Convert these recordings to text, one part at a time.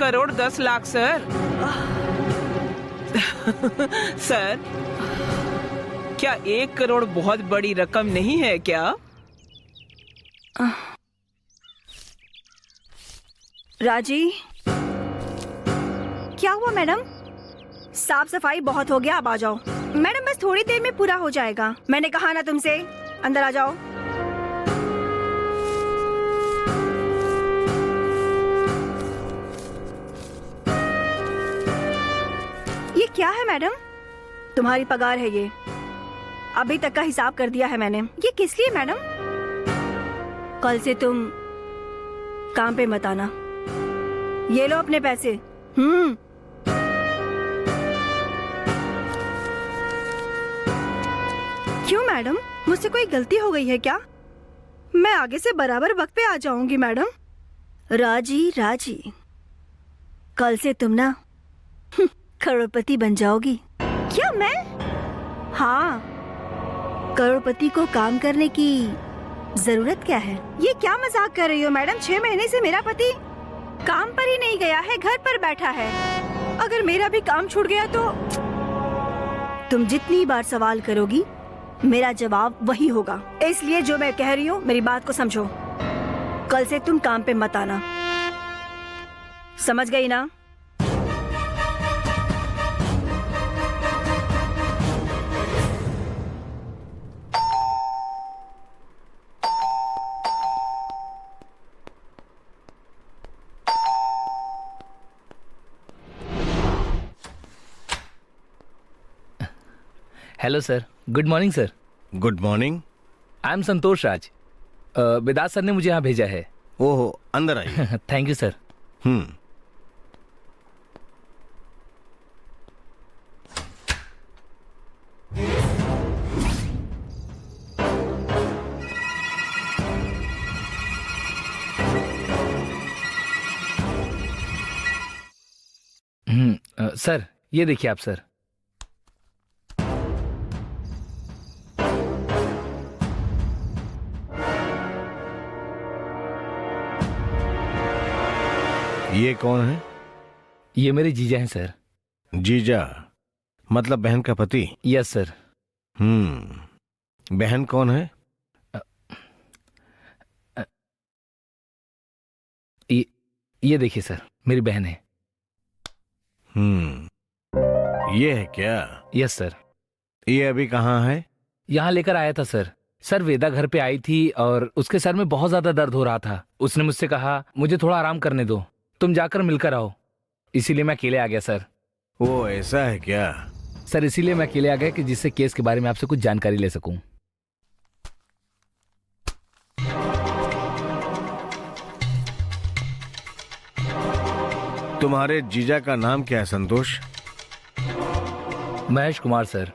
1,10,00,000 sir. Sir, क्या 1 करोड़ बहुत बड़ी रकम नहीं है क्या? राजी, क्या हुआ मैडम? साफ सफाई बहुत हो गया, अब आ जाओ। मैडम बस थोड़ी देर में पूरा हो जाएगा। मैंने कहा ना तुमसे, अंदर आ जाओ। ये क्या है मैडम? तुम्हारी पगार है ये। अभी तक का हिसाब कर दिया है मैंने। ये किस लिए मैडम? कल से तुम काम पे मत आना। ये लो अपने पैसे। क्यों मैडम, मुझसे कोई गलती हो गई है क्या? मैं आगे से बराबर वक्त पे आ जाऊंगी मैडम। राजी, कल से तुम ना करोड़पति बन जाओगी। क्या मैं? हाँ, करोड़पति को काम करने की जरूरत क्या है? ये क्या मजाक कर रही हो मैडम? 6 महीने से मेरा पति काम पर ही नहीं गया है, घर पर बैठा है। अगर मेरा भी काम छूट गया तो तुम जितनी बार सवाल करोगी मेरा जवाब वही होगा। इसलिए जो मैं कह रही हूँ मेरी बात को समझो। कल से तुम काम पे मत आना, समझ गई ना? Hello sir, good morning sir. Good morning. I am Santosh Raj. विदात सर ने मुझे यहाँ भेजा है। ओहो, अंदर आइए। Thank you sir. सर ये देखिए आप सर। ये कौन है? ये मेरे जीजा हैं सर। जीजा मतलब बहन का पति? Yes sir. बहन कौन है? ये देखिए सर, मेरी बहन है। ये है क्या? Yes sir. ये अभी कहाँ है? यहाँ लेकर आया था सर। सर वेदा घर पे आई थी और उसके सर में बहुत ज्यादा दर्द हो रहा था। उसने मुझसे कहा मुझे थोड़ा आराम करने दो, तुम जाकर मिलकर आओ। इसीलिए मैं अकेले आ गया सर। वो ऐसा है क्या? सर इसीलिए मैं अकेले आ गया कि जिससे केस के बारे में आपसे कुछ जानकारी ले सकूं। तुम्हारे जीजा का नाम क्या है संतोष? महेश कुमार सर।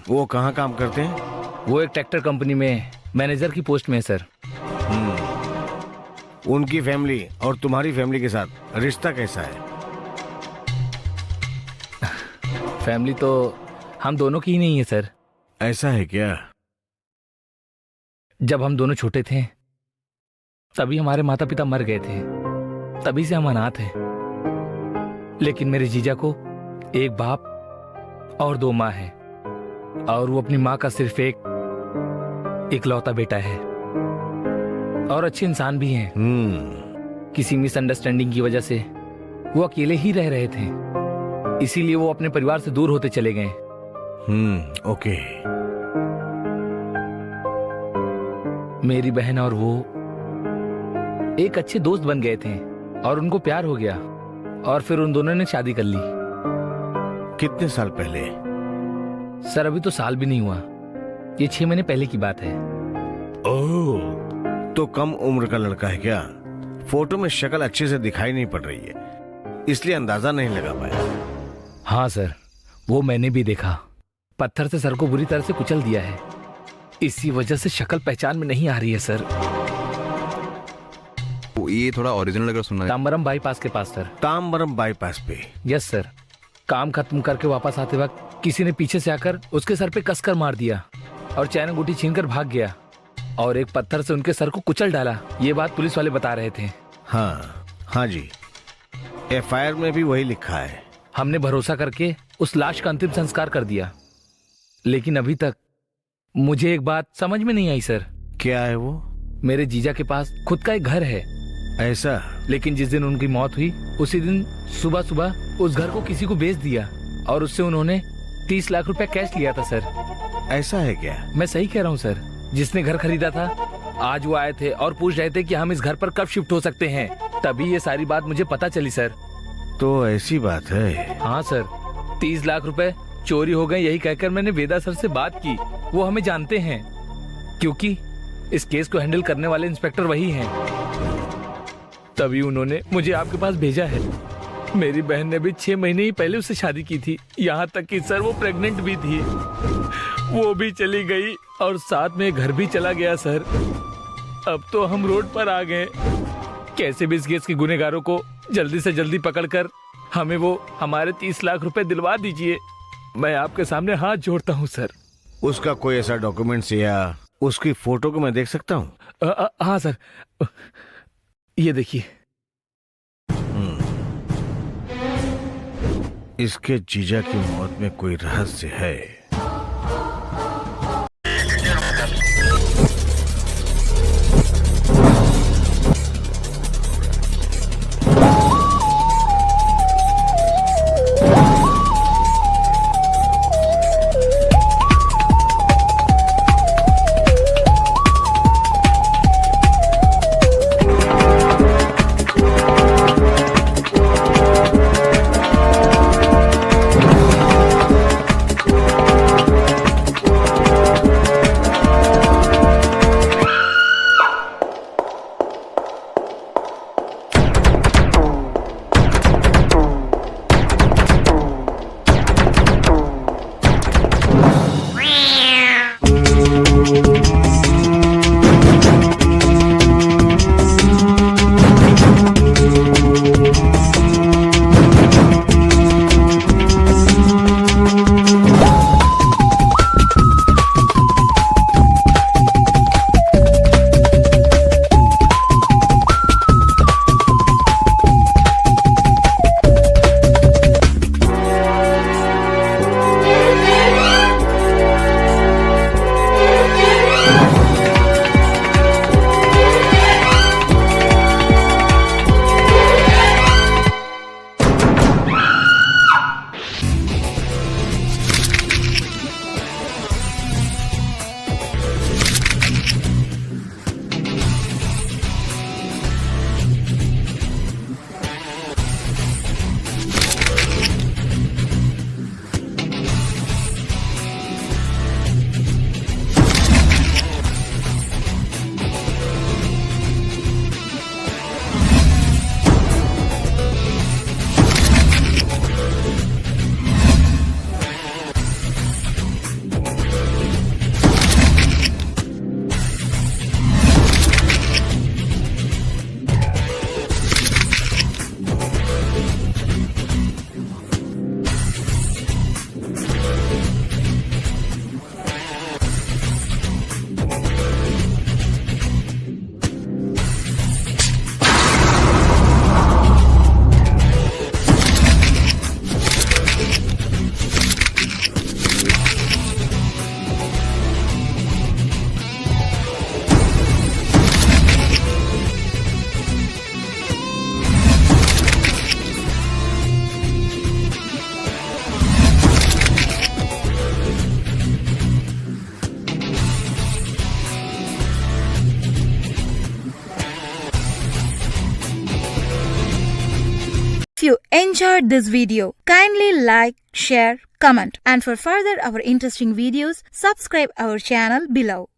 वो कहाँ काम करते हैं? वो एक ट्रैक्टर कंपनी में मैनेजर की पोस्ट में है सर। उनकी फैमिली और तुम्हारी फैमिली के साथ रिश्ता कैसा है? फैमिली तो हम दोनों की ही नहीं है सर। ऐसा है क्या? जब हम दोनों छोटे थे तभी हमारे माता पिता मर गए थे, तभी से हम अनाथ हैं। लेकिन मेरे जीजा को एक बाप और 2 माँ है और वो अपनी माँ का सिर्फ एक इकलौता बेटा है और अच्छे इंसान भी हैं। किसी मिसअंडरस्टैंडिंग की वजह से वो अकेले ही रह रहे थे, इसीलिए वो अपने परिवार से दूर होते चले गए। ओके। मेरी बहन और वो एक अच्छे दोस्त बन गए थे और उनको प्यार हो गया और फिर उन दोनों ने शादी कर ली। कितने साल पहले? सर अभी तो साल भी नहीं हुआ, ये 6 महीने पहले की बात है। ओह, तो कम उम्र का लड़का है क्या? फोटो में शक्ल अच्छे से दिखाई नहीं पड़ रही है, इसलिए अंदाजा नहीं लगा पाया। हाँ सर, वो मैंने भी देखा। पत्थर से सर को बुरी तरह से कुचल दिया है, इसी वजह से शक्ल पहचान में नहीं आ रही है सर। ये थोड़ा ओरिजिनल अगर सुनना है। ताम्बरम बाईपास के पास सर। ताम्बरम बाईपास पे? Yes sir. काम खत्म करके वापस आते वक्त किसी ने पीछे से आकर उसके सर पे कसकर मार दिया और चैन अंगूठी छीनकर भाग गया और एक पत्थर से उनके सर को कुचल डाला। ये बात पुलिस वाले बता रहे थे। हाँ जी। एफआईआर में भी वही लिखा है। हमने भरोसा करके उस लाश का अंतिम संस्कार कर दिया, लेकिन अभी तक मुझे एक बात समझ में नहीं आई सर। क्या है वो? मेरे जीजा के पास खुद का एक घर है। ऐसा? लेकिन जिस दिन उनकी मौत हुई उसी दिन सुबह सुबह उस घर को किसी को बेच दिया और उससे उन्होंने 30 लाख रुपए कैश लिया था सर। ऐसा है क्या? मैं सही कह रहा हूँ सर। जिसने घर खरीदा था आज वो आए थे और पूछ रहे थे कि हम इस घर पर कब शिफ्ट हो सकते हैं। तभी ये सारी बात मुझे पता चली सर। तो ऐसी बात है? हाँ सर, 30 लाख रुपए चोरी हो गए यही कहकर मैंने वेदा सर से बात की। वो हमें जानते हैं क्योंकि इस केस को हैंडल करने वाले इंस्पेक्टर वही हैं। तभी उन्होंने मुझे आपके पास भेजा है। मेरी बहन ने भी 6 महीने ही पहले उससे शादी की थी, यहाँ तक कि सर वो प्रेग्नेंट भी थी। वो भी चली गई और साथ में घर भी चला गया सर। अब तो हम रोड पर आ गए। कैसे भी इस केस के गुनहगारों को जल्दी से जल्दी पकड़कर हमें वो हमारे 30 लाख रुपए दिलवा दीजिए। मैं आपके सामने हाथ जोड़ता हूँ सर। उसका कोई ऐसा डॉक्यूमेंट्स या उसकी फोटो को मैं देख सकता हूँ? हाँ सर, ये देखिए। इसके जीजा की मौत में कोई रहस्य है। If you enjoyed this video, kindly like, share, comment, and for further our interesting videos, subscribe our channel below.